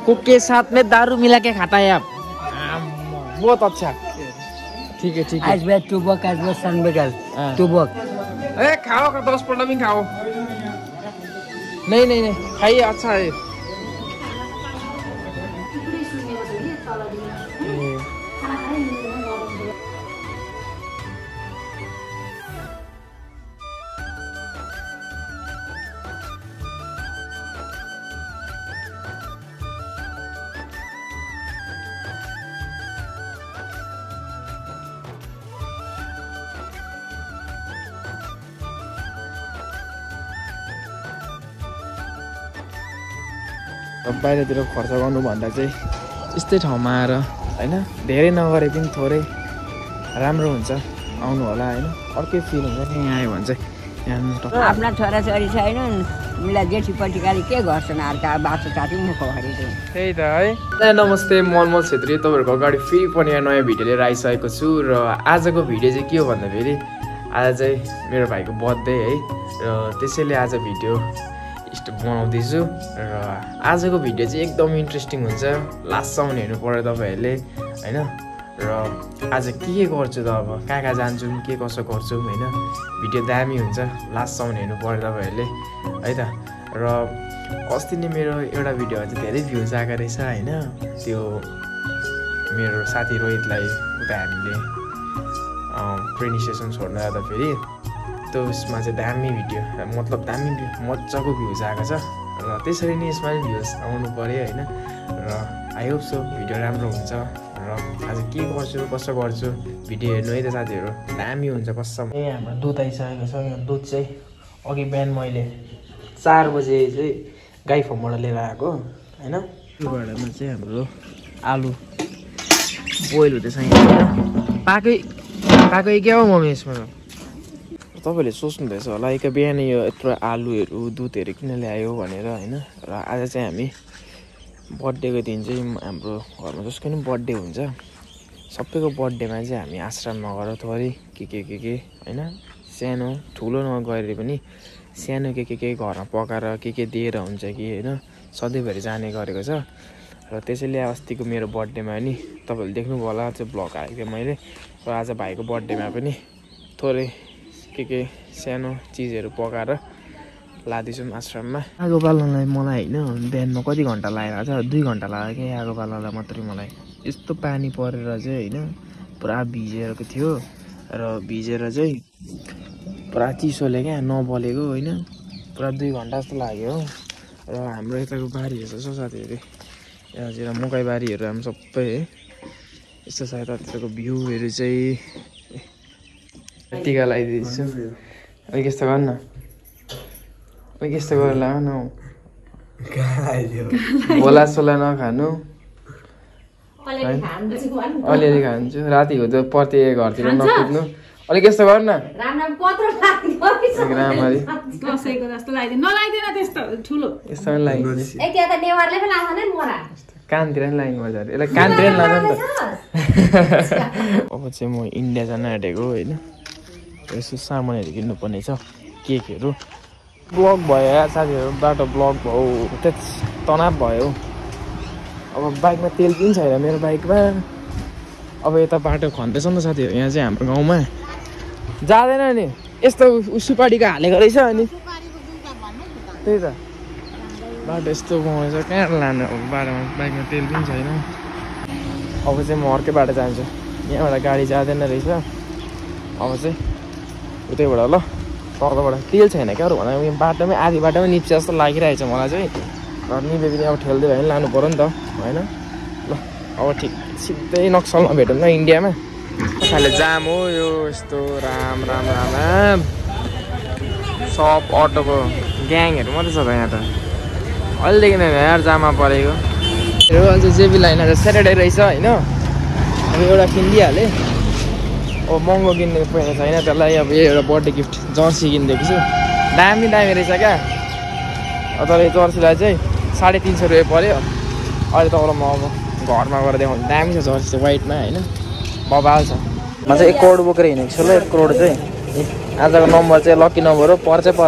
Cook के साथ में दारू मिला के खाता है आप। बहुत अच्छा, ठीक है ठीक है। आज मैं टुबक आज मैं सनबेगल टुबक। ए खाओ का 10 पल्ला भी खाओ। नहीं नहीं नहीं खाइए, अच्छा है। बाहिरतिर खर्च गर्नुभन्दा चाहिँ यस्तै ठाउँमा आएर होइन, धेरै नगरे पनि थोरै राम्रो हुन्छ। आउनु होला होइन, अर्कै फिल हुन्छ नि यहाँ आयो भने चाहिँ। यहाँ आफ्ना छोराछोरी छैनन्, मलाई जेठीपट्टिकाले के गर्छन् अर्का बाटो काट्यो म खबरी। त्यही त है। नमस्ते, मनमोल छेत्री तपाईँहरूको अगाडि फेरि पनि यहाँ नयाँ भिडियो लिएर आइसकेको छु। र आजको भिडियो चाहिँ के हो भन्दाखेरि आज चाहिँ मेरो भाइको बर्थडे है, र त्यसैले आज भिडियो बनाउँदैछु। र आजको भिडियो चाहिँ एकदम इन्ट्रेस्टिङ हुन्छ, लास्टसम्म हेर्नु पर्यो तपाईँहरूले होइन। र आज के गर्छु त, अब कहाँ जान्छु, के कसो गर्छु होइन, भिडियो दामी हुन्छ, लास्टसम्म हेर्नु पर्यो तपाईँहरूले है त। र अस्ति नै मेरो एउटा भिडियो चाहिँ धेरै भ्युज आएको रहेछ होइन, त्यो मेरो साथी रोहितलाई उता हामीले ट्रेनिङ सेसन छोड्न जाँदा फेरि त्यसमा चाहिँ दामी भिडियो, मतलब दामी मजाको भ्युज आएको छ। र त्यसरी नै यसमा पनि भ्युज आउनु पऱ्यो होइन। र आई होप सो भिडियो राम्रो हुन्छ। र आज के गर्छु कसो गर्छु भिडियो हेर्नु है त साथीहरू, दामी हुन्छ कसम। ए हाम्रो दुध आइसकेको छ। यो दुध चाहिँ अघि बिहान मैले 4 बजे चाहिँ गाई फार्मबाट लिएर आएको होइन। यो भाँडामा चाहिँ हाम्रो आलु बोइल हुँदैछ यहाँ, पाकै क्या हो मम्मी यसमा। तपाईँहरूले सोच्नुहुँदैछ होला एक बिहान यो यत्रो आलुहरू दुधहरू किन ल्यायो भनेर होइन। र आज चाहिँ हामी बर्थडेको दिन चाहिँ हाम्रो घरमा जसको पनि बर्थडे हुन्छ, सबैको बर्थडेमा चाहिँ हामी आश्रममा गएर थोरै के होइन, सानो ठुलो नगरे पनि सानो के घरमा पकाएर के दिएर हुन्छ कि होइन, सधैँभरि जाने गरेको छ। र त्यसैले अस्तिको मेरो बर्थडेमा नि तपाईँहरूले देख्नुभयो होला, चाहिँ भ्लग हालेको थिएँ मैले। र आज भाइको बर्थडेमा पनि थोरै के सानो चिजहरू पकाएर लाँदैछौँ आश्रममा। आगो बाल्नलाई मलाई होइन बिहानमा कति घन्टा लागेको छ, 2 घन्टा लाग्यो क्या आगो बाल्नलाई मात्रै मलाई। यस्तो पानी परेर चाहिँ होइन पुरा भिजेको थियो, र भिजेर चाहिँ पुरा चिसोले क्या नबलेको होइन, पुरा 2 घन्टा जस्तो लाग्यो। र हाम्रो यताको बारीहरू छ साथीहरू, यहाँतिर मकै बारीहरू हामी सबै है यस्तो छ। यतातिरको भ्यूहरू चाहिँ टिका लगाइदिन्छु। अलिक यस्तो गर्नु, अलिक यस्तो गरेर लाग न, होला सोला नखानु, अलिअलि खान्छु। रातिको त प्रति घरतिर नकुद्नु, अलिक यस्तो गर न राम्ररी। कानतिर पनि लाइन गर्छ अरे, यसलाई कानतिर पनि लानु नि त। अब चाहिँ म इन्डिया जान आँटेको होइन, यसो सामानहरू किन्नुपर्ने छ, केकहरू। ब्लक भयो यार साथीहरू, बाटो ब्लक भयो, त्यस तनाव भयो। अब बाइकमा तेल पनि छैन मेरो बाइकमा। अब यता बाटो खन्दैछ नि त साथीहरू, यहाँ चाहिँ हाम्रो गाउँमा जाँदैन नि, यस्तो सुपारीको हालेको रहेछ। अनि त्यही त बाटो यस्तो गाउँ छ, कहाँ लानु अब बाटोमा, बाइकमा तेल पनि छैन। अब चाहिँ म अर्कै बाटो जान्छु, यहाँबाट गाडी जाँदैन रहेछ। अब चाहिँ उतैबाट ल, तर्कोबाट तेल छैन क्या भन्दा बाटोमै आधी बाटोमै निप्छ जस्तो लागिरहेछ मलाई चाहिँ। र निभे पनि अब ठेल्दै भयो भने लानु पऱ्यो नि त होइन। ल अब ठिक सिधै नक्सलमा भेटौँ न इन्डियामा। खाले जाम हो यो, यस्तो राम राम राम राम, सब अटोको ग्याङहरू मात्रै छ त यहाँ त। अहिलेदेखि नै यार जाममा परेको। अझ जेबी लाइन आज स्याटरडे रहेछ होइन, अब एउटा किनिदिइहालेँ। अब महँगो किन्ने पैसा छैन त्यसलाई, अब एउटा बर्थडे गिफ्ट जर्सी किनिदिएको छु, दामी रहेछ क्या। तर यो जर्सीलाई चाहिँ 350 रुपियाँ पऱ्यो। अहिले तपाईँलाई म अब घरमा गएर देखाउँछु, दामी छ जर्सी चाहिँ वाइटमा होइन, बबाल छ। म चाहिँ 1 करोड बोकेर हिँडेको छु ल। 1 करोड चाहिँ आजको नम्बर चाहिँ लकी नम्बर हो, पर्छ नि।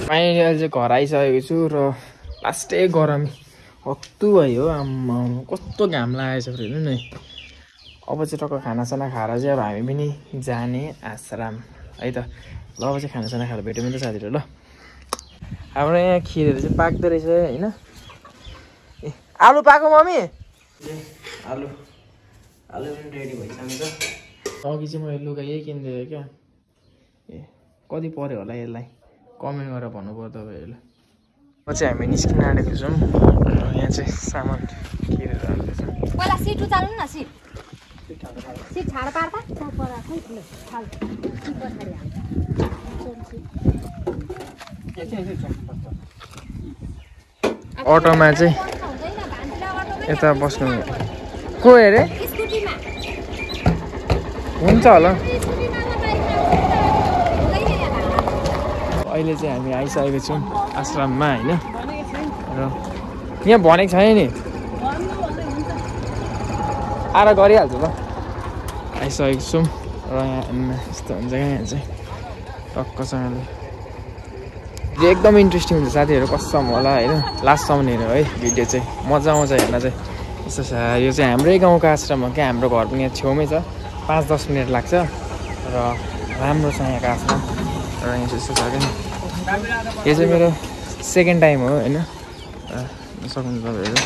फाइनली अहिले चाहिँ घर आइसकेको छु र लास्टै गरम हत्तु भयो आम्मा कस्तो घाम लागेछ हेर्नु नि अब चाहिँ टक्क खानासाना खाएर चाहिँ अब हामी पनि जाने आश्रम है त ल अब चाहिँ खानासाना खाएर भेट्यौँ नि त साथीहरू ल हाम्रो यहाँ खिरहरू चाहिँ पाक्दो रहेछ होइन ए आलु पाएको मम्मी ए आलु आलु पनि रेडी भइसकेको छ अघि चाहिँ मैले लुगा यही किनिदिएँ क्या ए कति पऱ्यो होला यसलाई कमेन्ट गरेर भन्नुपर्छ तपाईँहरूले अब चाहिँ हामी निस्किन आँटेको छौँ यहाँ चाहिँ सामान खिरहरू हाल्दैछौँ पहिला सिट उचाल्नु न सिट छाड पार्दा अटोमा चाहिँ यता बस्नु को अरे हुन्छ होला अहिले चाहिँ हामी आइसकेको छौँ आश्रममा होइन र यहाँ भनेको छैन नि आएर गरिहाल्छु ल आइसकेको छौँ र यहाँ यस्तो हुन्छ क्या यहाँ चाहिँ टक्कसँगले एकदम इन्ट्रेस्टिङ हुन्छ साथीहरू कसम होला होइन लास्टसम्म हेर्नु है भिडियो चाहिँ मजा आउँछ हेर्न चाहिँ यस्तो छ यो चाहिँ हाम्रै गाउँको आश्रम हो क्या हाम्रो घर पनि यहाँ छेउमै छ 5-10 मिनट लाग्छ र राम्रो छ यहाँको आश्रम र यहाँ चाहिँ यस्तो छ क्या यो चाहिँ मेरो सेकेन्ड टाइम हो होइन सक्नुहुन्छ तपाईँहरू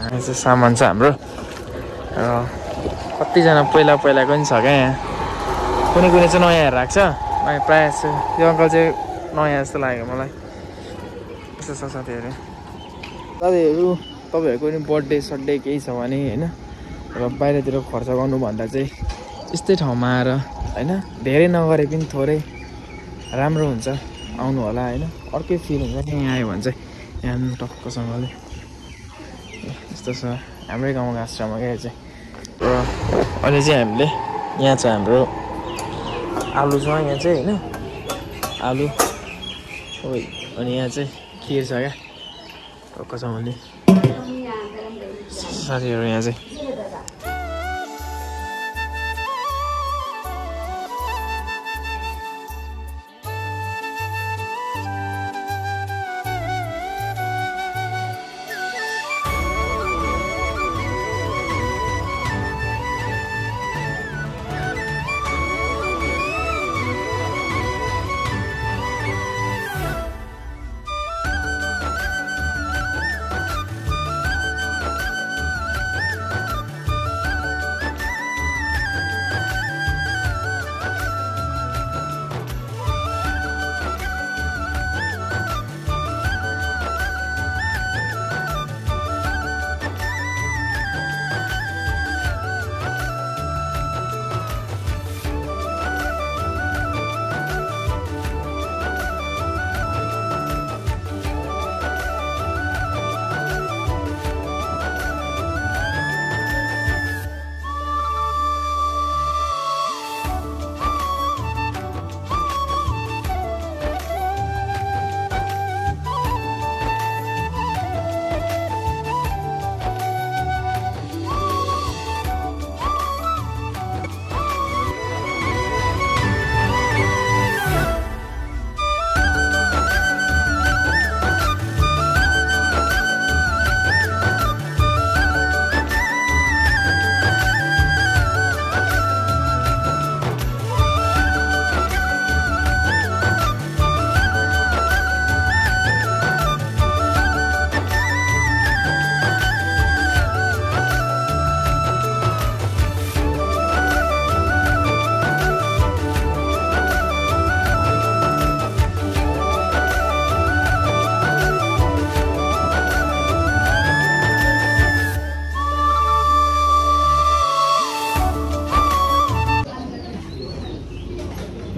यहाँ चाहिँ सामान छ हाम्रो र कतिजना पहिलाको पनि छ क्या यहाँ कुनै चाहिँ नयाँ हेरेर राख्छ प्रायः जस्तो यो अङ्कल चाहिँ नयाँ जस्तो लाग्यो मलाई यस्तो छ साथीहरू तपाईँहरूको पनि बर्थडे सड्डे केही छ भने होइन र बाहिरतिर खर्च गर्नुभन्दा चाहिँ यस्तै ठाउँमा आएर होइन धेरै नगरे पनि थोरै राम्रो हुन्छ आउनु होला होइन अर्कै फिल हुन्छ नि यहाँ आयो भने चाहिँ यहाँ टक्कसँगले यस्तो छ हाम्रै गाउँको आश्रम हो क्या चाहिँ र अहिले चाहिँ हामीले यहाँ छ हाम्रो आलु छ यहाँ चाहिँ होइन आलु अनि यहाँ चाहिँ खिर छ क्या टक्कसँगले साथीहरू यहाँ चाहिँ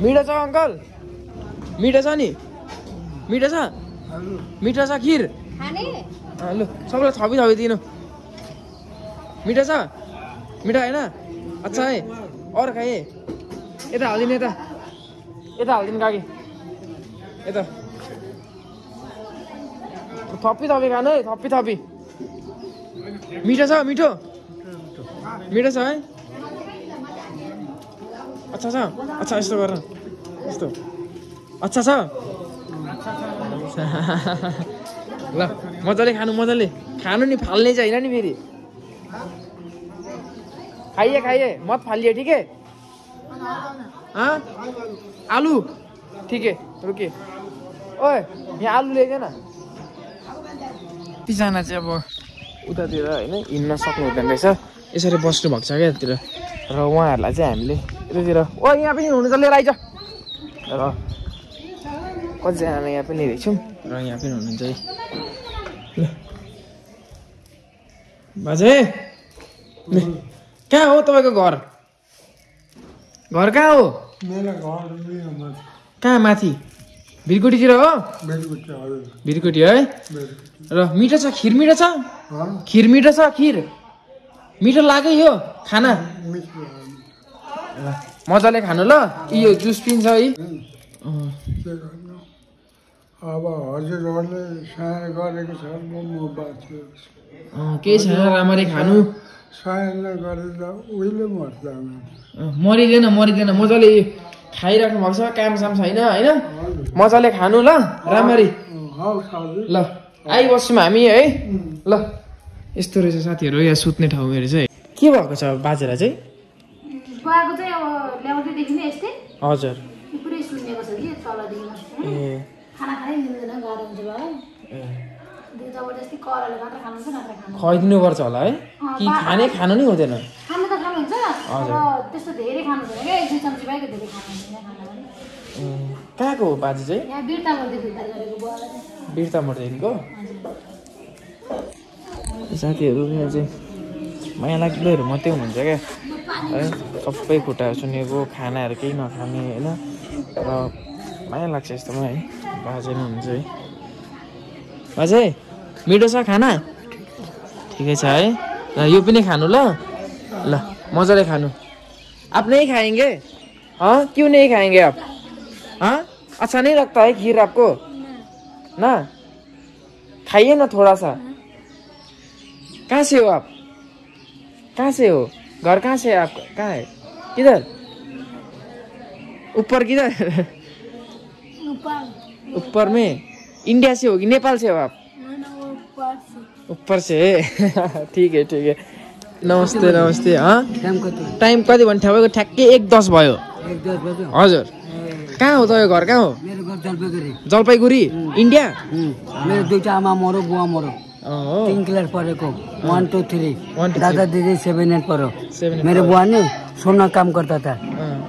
मिठो छ अङ्कल मिठो छ नि मिठो छ मिठो छ खिर लु सबैलाई थपी दिनु मिठो छ मिठो होइन अच्छा है अरू खाए यता हालिदिनु यता हालिदिनु काकी यता थपी खानु है थपी मिठो छ मिठो छ है अच्छा छ अच्छा यस्तो गर यस्तो अच्छा छ ल मजाले खानु मजाले खानु नि फाल्ने चाहिँ होइन नि फेरि खाइए खाइए मत फालिए ठीक है हाँ आलू ठीक है रुकिए ओए यहाँ आलू ल्याइदेन कतिजना चाहिँ अब उतातिर होइन हिँड्न सक्नु हुँदैन रहेछ यसरी बस्नु भएको छ क्या यतातिर र उहाँहरूलाई चाहिँ हामीले यतातिर ओ यहाँ पनि हुनु त लिएर आइज र कतिजना यहाँ पनि देख्छौँ र यहाँ पनि हुनुहुन्छ है बाजे कहाँ हो तपाईँको घर घर कहाँ हो कहाँ माथि भिरकोटीतिर हो भिरकोटी है र मिठो छ खिर मिठो छ खिर मिठो छ खिर मिठो लाग्यो यो खाना मजाले खानु ल यो जुस पिन्छ है अब हजुरहरूले सहाय गरेको छ म बाँच्छु केही छैन राम्ररी खानु सहाय नगरेर उहिले मर्छ मरिँदैन मरिँदैन मजाले खाइराख्नु भएको छ काम साम छैन होइन मजाले खानु ल राम्ररी ल आइबस्छौँ हामी है ल यस्तो रहेछ साथीहरू यहाँ सुत्ने ठाउँहरू चाहिँ के भएको छ बाजेलाई चाहिँ गएको चाहिँ अब ल्याउँदैदेखि नै यस्तै हजुर पुरै सुन्नेको छ कि तलदेखि ए खाना खानै मिल्दैन गाह्रो हुन्छ बाबा जबरजस्ती कराले मात्र खानुहुन्छ नत्र खानु खुवाइदिनुपर्छ होला है कि खानु नै हुँदैन खानु त खानुहुन्छ तर त्यस्तो धेरै खानु हुँदैन क्या एक दुई चम्ची बाहेक धेरै खानु हुँदैन खाना पनि कहाँको हो बाजे चाहिँ यहाँ बिर्तामोडदेखि उद्धार गरेको बुवालाई चाहिँ बिर्तामोडदेखिको साथीहरू यहाँ चाहिँ माया लाग्दोहरू मात्रै हुनुहुन्छ क्या है सबै खुट्टाहरू सुनेको खानाहरू केही नखाने होइन र माया लाग्छ यस्तोमा है बाजे नै हुनुहुन्छ है बाजे मिठो छ खाना ठिकै छ है ल यो पनि खानु ल ल मजाले खानु आप नहीं खाएंगे हाँ क्यों नहीं खाएंगे आप हाँ अच्छा नहीं लगता है खीर आपको ना खाइए ना थोड़ा सा कहाँ से हो आप कहाँ से हो घर कहाँ से है आपका कहाँ है किधर ऊपर किधर ऊपर में इंडिया से होगी नेपाल से हो आप ऊपर से ठीक है नमस्ते नमस्ते हाँ टाइम कति भन्नु तपाईँको ठ्याक्कै 1:10 भयो हजुर कहाँ हो तपाईँको घर कहाँ हो मेरो घर जलपाइगुडी जलपाइगुडी इन्डिया मेरो दुईटा आमा मरो बुवा मरो 3 क्लास पढेको 1 2 3 दादा दिदी 7 8 पढो मेरो बुवा नि सोना काम गर्दा था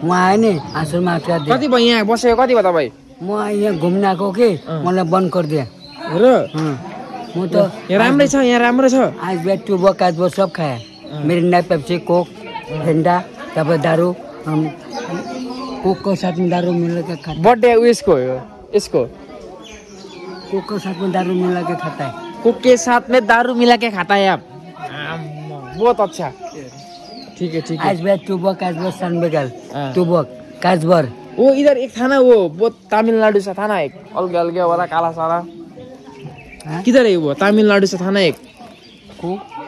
वहाँ आए नि आश्रममा कति भयो यहाँ बसेको कति भयो तपाईँ म यहाँ घुम्न आएको कि मलाई बन्द गरिदिए र म त यहाँ राम्रै छ यहाँ राम्रो छ आज बेड टुबो काजबो सब खाए मिरिन्डा पेप्सी कोक ठेन्डा तपाईँ दारू कोक को साथ में दारू मिला के खाता बर्थडे उयसको हो यसको कोक को साथ में दारू मिला के खाता है कोक के साथ में दारू मिला के खाता है आप बहुत अच्छा ठीक है आज बेड टुबो काजबो सनबेगल टुबो काजबर वो इधर एक था ना वो बहुत तमिलनाडु से था ना एक अलग अलग वाला काला सारा किधर है वो तमिलनाडु से था ना एक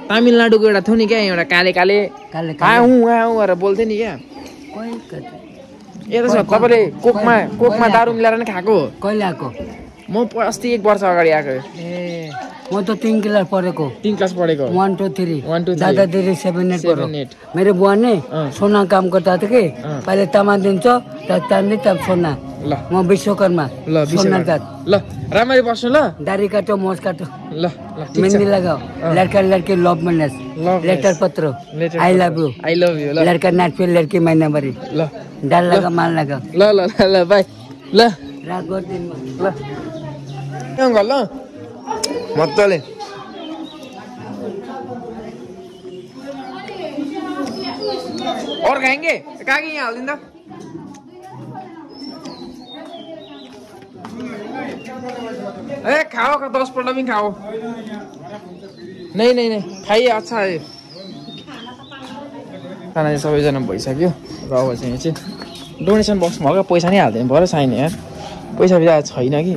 तमिलनाडु को एउटा थियो नि क्या एउटा काले काले आउँ बोल्थे नि क्या ए त तपाईँले कोकमा दारू मिलाएर नै खाएको हो कहिले आएको म अस्ति 1 वर्ष अगाडि आएको ए म त 3 क्लास पढेको 3 क्लास पढेको 1 2 3 दादा दिदी 7 8 पढो मेरो बुवा ने सोना काम गर्दा थियो कि पहिले तमा दिन्छ तान्ने तब सोना ल म विश्वकर्मा ल सोना काट ल राम्ररी बस्नु ल दाढी काटो मोज काटो ल मेहंदी लगाओ लड़का लड़की लव मैनेज लेटर पत्र आई लव यू लड़का नाट पे लड़की महीना भरी ल डाल लगा माल लगा ल ल ल बाई ल रात भर दिन ल के ल मजाले और खाएंगे काकी यहाँ हालिदिँदा ए खाओ 10 पल्ट पनि खाओ नहीं खाइए अच्छा है खाना चाहिँ सबैजना भइसक्यो र अब चाहिँ डोनेसन बक्समा हल्का पैसा नै हालिदिनु पर्यो साइन यार पैसा छैन कि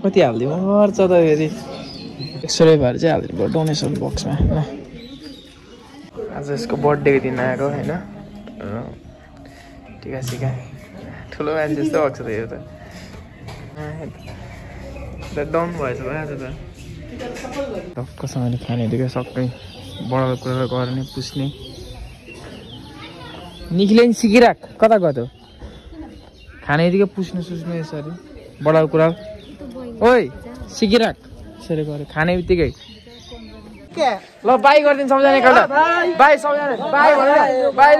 कति हालिदिनु पर्छ त फेरि 100 रुपियाँहरू चाहिँ हालिदिनु पर्यो डोनेसन बक्समा ल आज यसको बर्थडेको दिन आएको होइन टिका सिका ठुलो मान्छे जस्तो भएको छ त यो त डाउन भएछ भयो आज त टक्कसँगले खाने बित्तिकै सबै बडाको कुरा गर्ने पुस्ने निखिले नि सिकिराख कता गयो खाने बित्तिकै पुस्नु यसरी बडाको कुरा ओइ सिकिराख यसरी गरे खाने बित्तिकै ल बाई गरिदिनु सबजना एकपल्ट बाई सबजना बाई बाई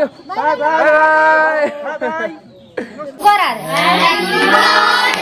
बाई